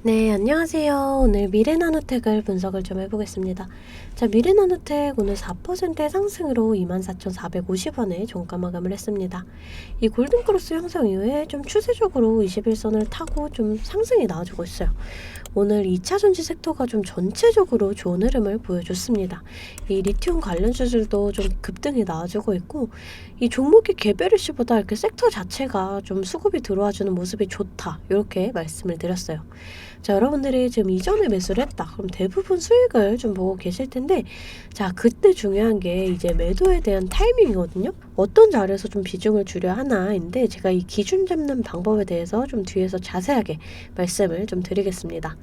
네, 안녕하세요. 오늘 미래나노텍을 분석을 좀 해보겠습니다. 자, 미래나노텍 오늘 4%의 상승으로 24,450원에 종가 마감을 했습니다. 이 골든크로스 형성 이후에 좀 추세적으로 21선을 타고 좀 상승이 나와주고 있어요. 오늘 2차 전지 섹터가 좀 전체적으로 좋은 흐름을 보여줬습니다. 이 리튬 관련 주들도 좀 급등이 나와주고 있고, 이 종목의 개별 이슈보다 이렇게 섹터 자체가 좀 수급이 들어와주는 모습이 좋다, 이렇게 말씀을 드렸어요. 자, 여러분들이 지금 이전에 매수를 했다. 그럼 대부분 수익을 좀 보고 계실 텐데, 자, 그때 중요한 게 이제 매도에 대한 타이밍이거든요. 어떤 자리에서 좀 비중을 줄여야 하나인데, 제가 이 기준 잡는 방법에 대해서 좀 뒤에서 자세하게 말씀을 좀 드리겠습니다.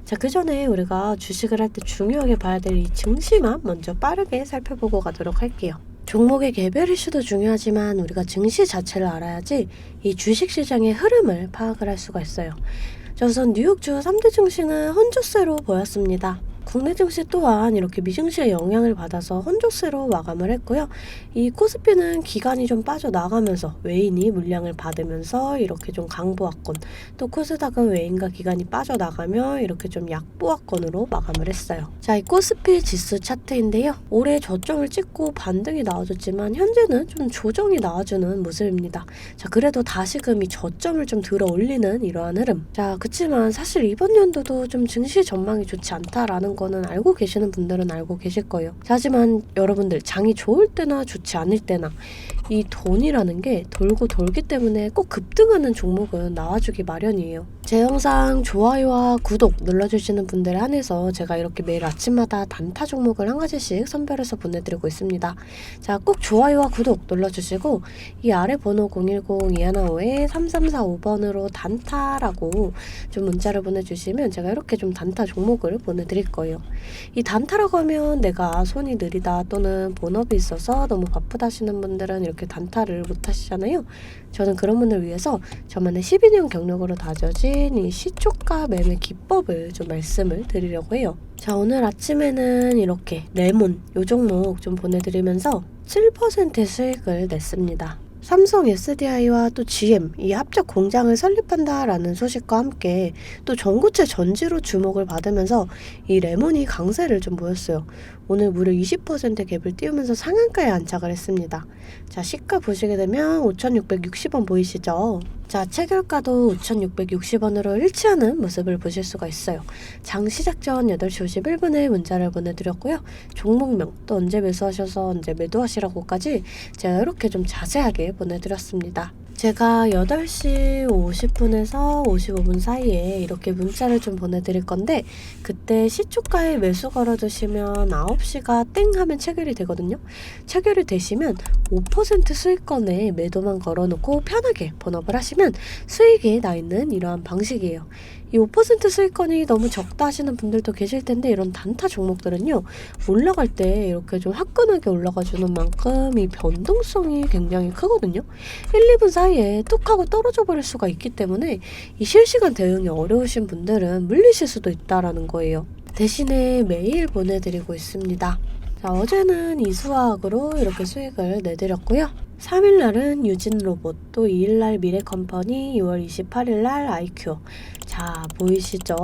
자, 그 전에 우리가 주식을 할 때 중요하게 봐야 될 이 증시만 먼저 빠르게 살펴보고 가도록 할게요. 종목의 개별 이슈도 중요하지만 우리가 증시 자체를 알아야지 이 주식시장의 흐름을 파악을 할 수가 있어요. 자, 우선 뉴욕주 3대 증시는 혼조세로 보였습니다. 국내 증시 또한 이렇게 미증시의 영향을 받아서 혼조세로 마감을 했고요. 이 코스피는 기간이 좀 빠져나가면서 외인이 물량을 받으면서 이렇게 좀 강보합권, 또 코스닥은 외인과 기간이 빠져나가며 이렇게 좀 약보합권으로 마감을 했어요. 자, 이 코스피 지수 차트인데요. 올해 저점을 찍고 반등이 나와줬지만 현재는 좀 조정이 나와주는 모습입니다. 자, 그래도 다시금 이 저점을 좀 들어 올리는 이러한 흐름. 자, 그치만 사실 이번 연도도 좀 증시 전망이 좋지 않다라는 거는 알고 계시는 분들은 알고 계실 거예요. 하지만 여러분들 장이 좋을 때나 좋지 않을 때나 이 돈이라는 게 돌고 돌기 때문에 꼭 급등하는 종목은 나와주기 마련이에요. 제 영상 좋아요와 구독 눌러주시는 분들에 한해서 제가 이렇게 매일 아침마다 단타 종목을 한 가지씩 선별해서 보내드리고 있습니다. 자, 꼭 좋아요와 구독 눌러주시고 이 아래 번호 010-215-3345번으로 단타라고 좀 문자를 보내주시면 제가 이렇게 좀 단타 종목을 보내드릴 거예요. 이 단타라고 하면 내가 손이 느리다 또는 본업이 있어서 너무 바쁘다 하시는 분들은 이렇게 단타를 못 하시잖아요. 저는 그런 분을 위해서 저만의 12년 경력으로 다져진 이 시초가 매매 기법을 좀 말씀을 드리려고 해요. 자, 오늘 아침에는 이렇게 레몬 요 종목 좀 보내드리면서 7%의 수익을 냈습니다. 삼성 SDI와 또 GM 이 합작 공장을 설립한다라는 소식과 함께 또 전고체 전지로 주목을 받으면서 이 레몬이 강세를 좀 보였어요. 오늘 무려 20% 갭을 띄우면서 상한가에 안착을 했습니다. 자, 시가 보시게 되면 5,660원 보이시죠? 자, 체결가도 5,660원으로 일치하는 모습을 보실 수가 있어요. 장 시작 전 8시 51분에 문자를 보내드렸고요. 종목명 또 언제 매수하셔서 언제 매도하시라고까지 제가 이렇게 좀 자세하게 보내드렸습니다. 제가 8시 50분에서 55분 사이에 이렇게 문자를 좀 보내드릴 건데 그때 시초가에 매수 걸어두시면 9시가 땡 하면 체결이 되거든요. 체결이 되시면 5% 수익권에 매도만 걸어놓고 편하게 본업을 하시면 수익이 나 있는 이러한 방식이에요. 이 5% 수익권이 너무 적다 하시는 분들도 계실 텐데 이런 단타 종목들은요, 올라갈 때 이렇게 좀 화끈하게 올라가 주는 만큼 이 변동성이 굉장히 크거든요. 1, 2분 사이에 뚝 하고 떨어져 버릴 수가 있기 때문에 이 실시간 대응이 어려우신 분들은 물리실 수도 있다라는 거예요. 대신에 매일 보내드리고 있습니다. 자, 어제는 이수화학으로 이렇게 수익을 내드렸고요. 3일날은 유진로봇, 또 2일날 미래컴퍼니, 6월 28일날 아이큐. 자, 보이시죠?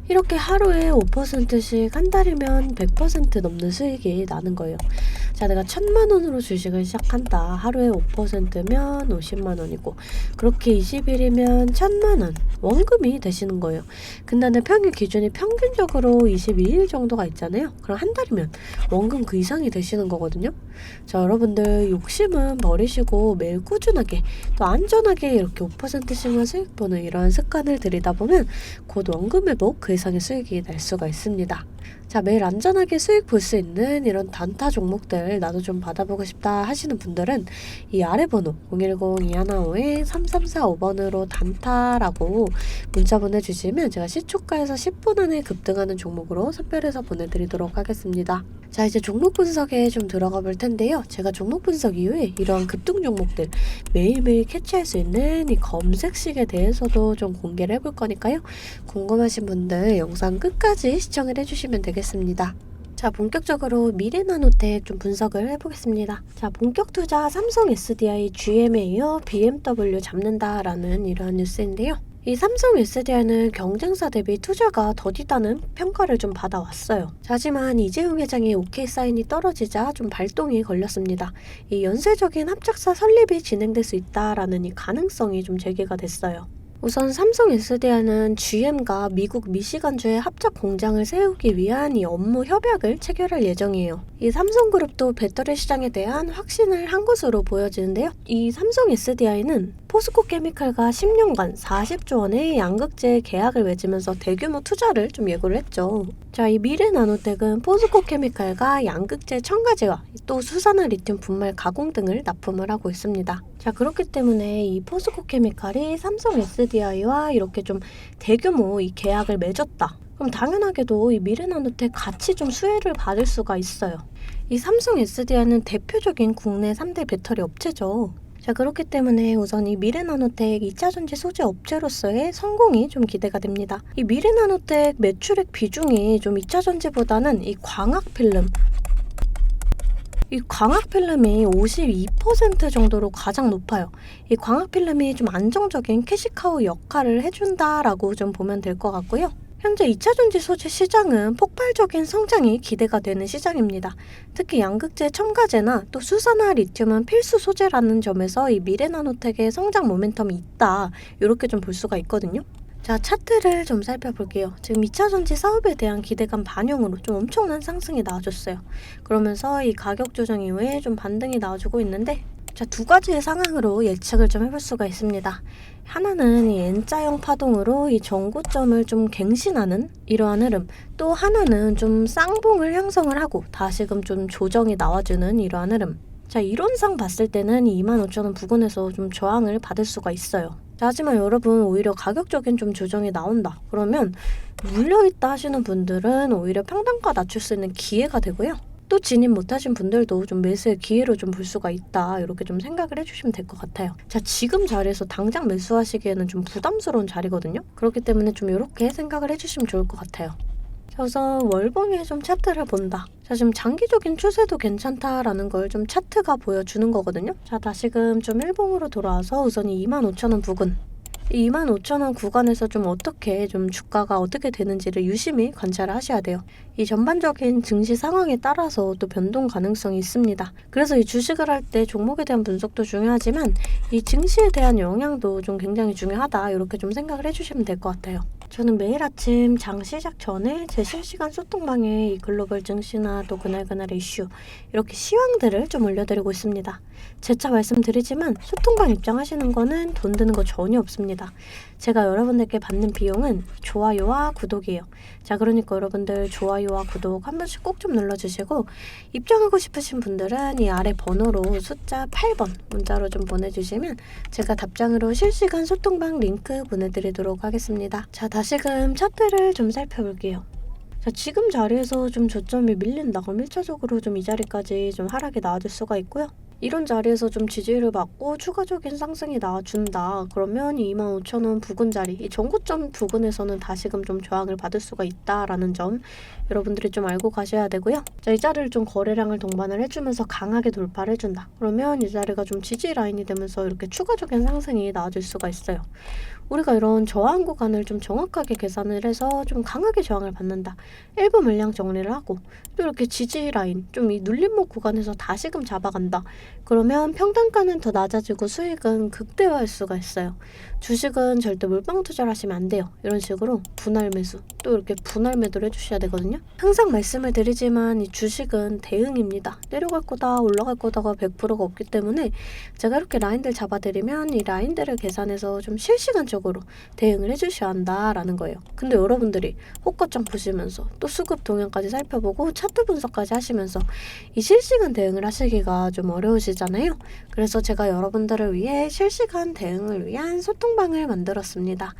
이렇게 하루에 5%씩 한 달이면 100% 넘는 수익이 나는 거예요. 자, 내가 1,000만원으로 주식을 시작한다. 하루에 5%면 50만원이고 그렇게 20일이면 1,000만원 원금이 되시는 거예요. 근데 내 평균 기준이 평균적으로 22일 정도가 있잖아요. 그럼 한 달이면 원금 그 이상이 되시는 거거든요. 자, 여러분들 욕심은 버리시고 매일 꾸준하게 또 안전하게 이렇게 5%씩만 수익 보는 이러한 습관을 들이다 보면 곧 원금 회복 그 이상의 수익이 날 수가 있습니다. 자, 매일 안전하게 수익 볼 수 있는 이런 단타 종목들 나도 좀 받아보고 싶다 하시는 분들은 이 아래 번호 010-215-3345번으로 단타라고 문자 보내주시면 제가 시초가에서 10분 안에 급등하는 종목으로 선별해서 보내드리도록 하겠습니다. 자, 이제 종목 분석에 좀 들어가 볼 텐데요. 제가 종목 분석 이후에 이러한 급등 종목들 매일매일 캐치할 수 있는 이 검색식에 대해서도 좀 공개를 해볼 거니까요. 궁금하신 분들 영상 끝까지 시청을 해주시면 되겠습니다. 자, 본격적으로 미래나노텍 좀 분석을 해보겠습니다. 자, 본격 투자 삼성 SDI GM에 이어 BMW 잡는다라는 이러한 뉴스인데요. 이 삼성 SDI는 경쟁사 대비 투자가 더디다는 평가를 좀 받아왔어요. 하지만 이재용 회장의 오케이 사인이 떨어지자 좀 발동이 걸렸습니다. 이 연쇄적인 합작사 설립이 진행될 수 있다라는 이 가능성이 좀 제기가 됐어요. 우선 삼성 SDI는 GM과 미국 미시간주에 합작 공장을 세우기 위한 이 업무 협약을 체결할 예정이에요. 이 삼성그룹도 배터리 시장에 대한 확신을 한 것으로 보여지는데요. 이 삼성 SDI는 포스코 케미칼과 10년간 40조 원의 양극재 계약을 맺으면서 대규모 투자를 좀 예고를 했죠. 자, 이 미래나노텍은 포스코 케미칼과 양극재 첨가제와 또 수산화 리튬 분말 가공 등을 납품을 하고 있습니다. 자, 그렇기 때문에 이 포스코 케미칼이 삼성 SDI와 이렇게 좀 대규모 이 계약을 맺었다. 그럼 당연하게도 이 미래나노텍 같이 좀 수혜를 받을 수가 있어요. 이 삼성 SDI는 대표적인 국내 3대 배터리 업체죠. 자, 그렇기 때문에 우선 이 미래나노텍 2차전지 소재 업체로서의 성공이 좀 기대가 됩니다. 이 미래나노텍 매출액 비중이 좀 2차전지보다는 이 광학필름, 이 광학필름이 52% 정도로 가장 높아요. 이 광학필름이 좀 안정적인 캐시카우 역할을 해준다라고 좀 보면 될 것 같고요. 현재 2차전지 소재 시장은 폭발적인 성장이 기대가 되는 시장입니다. 특히 양극재 첨가제나 또 수산화 리튬은 필수 소재라는 점에서 이 미래나노텍의 성장 모멘텀이 있다. 이렇게 좀 볼 수가 있거든요. 자, 차트를 좀 살펴볼게요. 지금 2차전지 사업에 대한 기대감 반영으로 좀 엄청난 상승이 나와줬어요. 그러면서 이 가격 조정 이후에 좀 반등이 나와주고 있는데, 자, 두 가지의 상황으로 예측을 좀 해볼 수가 있습니다. 하나는 이 N자형 파동으로 이 전고점을 좀 갱신하는 이러한 흐름, 또 하나는 좀 쌍봉을 형성을 하고 다시금 좀 조정이 나와주는 이러한 흐름. 자, 이론상 봤을 때는 25,000원 부근에서 좀 저항을 받을 수가 있어요. 자, 하지만 여러분, 오히려 가격적인 좀 조정이 나온다. 그러면 물려있다 하시는 분들은 오히려 평단가 낮출 수 있는 기회가 되고요. 또 진입 못하신 분들도 좀 매수의 기회로 좀 볼 수가 있다. 이렇게 좀 생각을 해주시면 될 것 같아요. 자, 지금 자리에서 당장 매수하시기에는 좀 부담스러운 자리거든요. 그렇기 때문에 좀 이렇게 생각을 해주시면 좋을 것 같아요. 자, 우선 월봉의 좀 차트를 본다. 자, 지금 장기적인 추세도 괜찮다라는 걸 좀 차트가 보여주는 거거든요. 자, 다시금 좀 일봉으로 돌아와서 우선 이 25,000원 부근, 이 25,000원 구간에서 좀 어떻게 좀 주가가 어떻게 되는지를 유심히 관찰을 하셔야 돼요. 이 전반적인 증시 상황에 따라서 또 변동 가능성이 있습니다. 그래서 이 주식을 할 때 종목에 대한 분석도 중요하지만 이 증시에 대한 영향도 좀 굉장히 중요하다. 이렇게 좀 생각을 해주시면 될 것 같아요. 저는 매일 아침 장 시작 전에 제 실시간 소통방에 이 글로벌 증시나 또 그날그날의 이슈, 이렇게 시황들을 좀 올려드리고 있습니다. 재차 말씀드리지만 소통방 입장하시는 거는 돈 드는 거 전혀 없습니다. 제가 여러분들께 받는 비용은 좋아요와 구독이에요. 자, 그러니까 여러분들 좋아요와 구독 한 번씩 꼭 좀 눌러주시고, 입장하고 싶으신 분들은 이 아래 번호로 숫자 8번 문자로 좀 보내주시면 제가 답장으로 실시간 소통방 링크 보내드리도록 하겠습니다. 자, 다시금 차트를 좀 살펴볼게요. 자, 지금 자리에서 좀 저점이 밀린다. 그럼 1차적으로 좀 이 자리까지 좀 하락이 나와줄 수가 있고요. 이런 자리에서 좀 지지를 받고 추가적인 상승이 나와준다. 그러면 25,000원 부근 자리, 이 전고점 부근에서는 다시금 좀 저항을 받을 수가 있다라는 점 여러분들이 좀 알고 가셔야 되고요. 자, 이 자리를 좀 거래량을 동반을 해주면서 강하게 돌파를 해준다. 그러면 이 자리가 좀 지지 라인이 되면서 이렇게 추가적인 상승이 나와줄 수가 있어요. 우리가 이런 저항 구간을 좀 정확하게 계산을 해서 좀 강하게 저항을 받는다. 일부 물량 정리를 하고 또 이렇게 지지 라인, 좀 이 눌림목 구간에서 다시금 잡아간다. 그러면 평단가는 더 낮아지고 수익은 극대화할 수가 있어요. 주식은 절대 몰빵 투자를 하시면 안 돼요. 이런 식으로 분할 매수, 또 이렇게 분할 매도를 해주셔야 되거든요. 항상 말씀을 드리지만 이 주식은 대응입니다. 내려갈 거다 올라갈 거다가 100%가 없기 때문에 제가 이렇게 라인들 잡아드리면 이 라인들을 계산해서 좀 실시간적으로 대응을 해주셔야 한다라는 거예요. 근데 여러분들이 호가창 보시면서 또 수급 동향까지 살펴보고 차트 분석까지 하시면서 이 실시간 대응을 하시기가 좀 어려우시잖아요. 그래서 제가 여러분들을 위해 실시간 대응을 위한 소통방을 만들었습니다.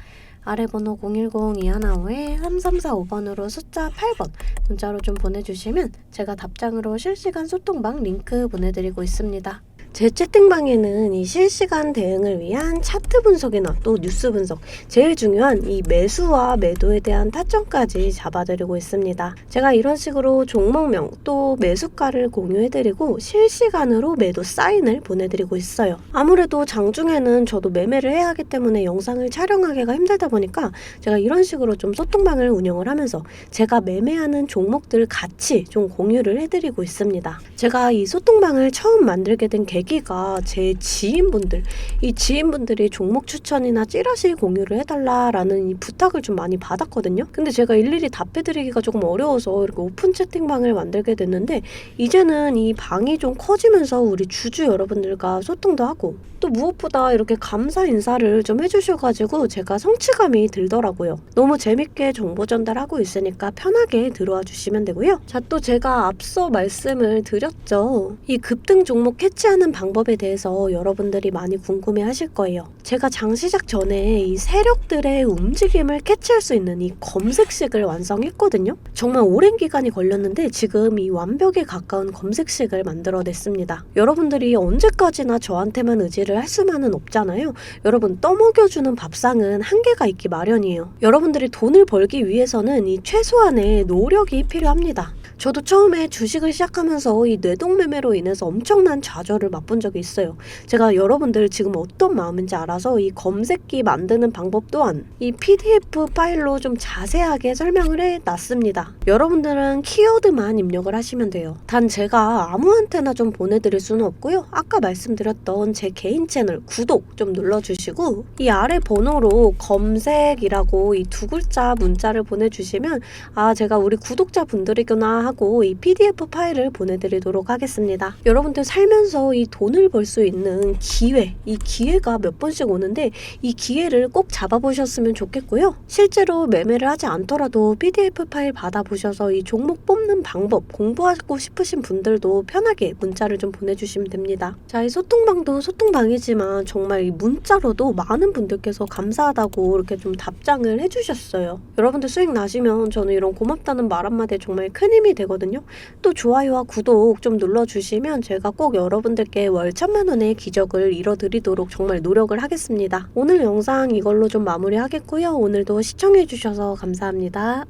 아래 번호 010-215-3345번으로 숫자 8번 문자로 좀 보내주시면 제가 답장으로 실시간 소통방 링크 보내드리고 있습니다. 제 채팅방에는 이 실시간 대응을 위한 차트 분석이나 또 뉴스 분석, 제일 중요한 이 매수와 매도에 대한 타점까지 잡아드리고 있습니다. 제가 이런 식으로 종목명 또 매수가를 공유해드리고 실시간으로 매도 사인을 보내드리고 있어요. 아무래도 장중에는 저도 매매를 해야 하기 때문에 영상을 촬영하기가 힘들다 보니까 제가 이런 식으로 좀 소통방을 운영을 하면서 제가 매매하는 종목들 같이 좀 공유를 해드리고 있습니다. 제가 이 소통방을 처음 만들게 된 계기가 제 지인분들, 이 지인분들이 종목 추천이나 찌라시 공유를 해달라라는 이 부탁을 좀 많이 받았거든요. 근데 제가 일일이 답해드리기가 조금 어려워서 이렇게 오픈 채팅방을 만들게 됐는데, 이제는 이 방이 좀 커지면서 우리 주주 여러분들과 소통도 하고 또 무엇보다 이렇게 감사 인사를 좀 해주셔가지고 제가 성취감이 들더라고요. 너무 재밌게 정보 전달하고 있으니까 편하게 들어와 주시면 되고요. 자, 또 제가 앞서 말씀을 드렸죠. 이 급등 종목 캐치하는 방법에 대해서 여러분들이 많이 궁금해 하실 거예요. 제가 장 시작 전에 이 세력들의 움직임을 캐치할 수 있는 이 검색식을 완성했거든요. 정말 오랜 기간이 걸렸는데 지금 이 완벽에 가까운 검색식을 만들어냈습니다. 여러분들이 언제까지나 저한테만 의지를 할 수만은 없잖아요. 여러분, 떠먹여주는 밥상은 한계가 있기 마련이에요. 여러분들이 돈을 벌기 위해서는 이 최소한의 노력이 필요합니다. 저도 처음에 주식을 시작하면서 이 뇌동매매로 인해서 엄청난 좌절을 맛본 적이 있어요. 제가 여러분들 지금 어떤 마음인지 알아서 이 검색기 만드는 방법 또한 이 PDF 파일로 좀 자세하게 설명을 해놨습니다. 여러분들은 키워드만 입력을 하시면 돼요. 단 제가 아무한테나 좀 보내드릴 수는 없고요. 아까 말씀드렸던 제 개인 채널 구독 좀 눌러주시고 이 아래 번호로 검색이라고 이 두 글자 문자를 보내주시면 아, 제가 우리 구독자분들이구나 하고 이 PDF 파일을 보내드리도록 하겠습니다. 여러분들 살면서 이 돈을 벌 수 있는 기회, 이 기회가 몇 번씩 오는데 이 기회를 꼭 잡아보셨으면 좋겠고요. 실제로 매매를 하지 않더라도 PDF 파일 받아보셔서 이 종목 뽑는 방법 공부하고 싶으신 분들도 편하게 문자를 좀 보내주시면 됩니다. 자, 이 소통방도 소통방이지만 정말 이 문자로도 많은 분들께서 감사하다고 이렇게 좀 답장을 해주셨어요. 여러분들 수익 나시면 저는 이런 고맙다는 말 한마디에 정말 큰 힘이 되거든요. 또 좋아요와 구독 좀 눌러주시면 제가 꼭 여러분들께 월 1,000만 원의 기적을 이뤄드리도록 정말 노력을 하겠습니다. 오늘 영상 이걸로 좀 마무리하겠고요. 오늘도 시청해주셔서 감사합니다.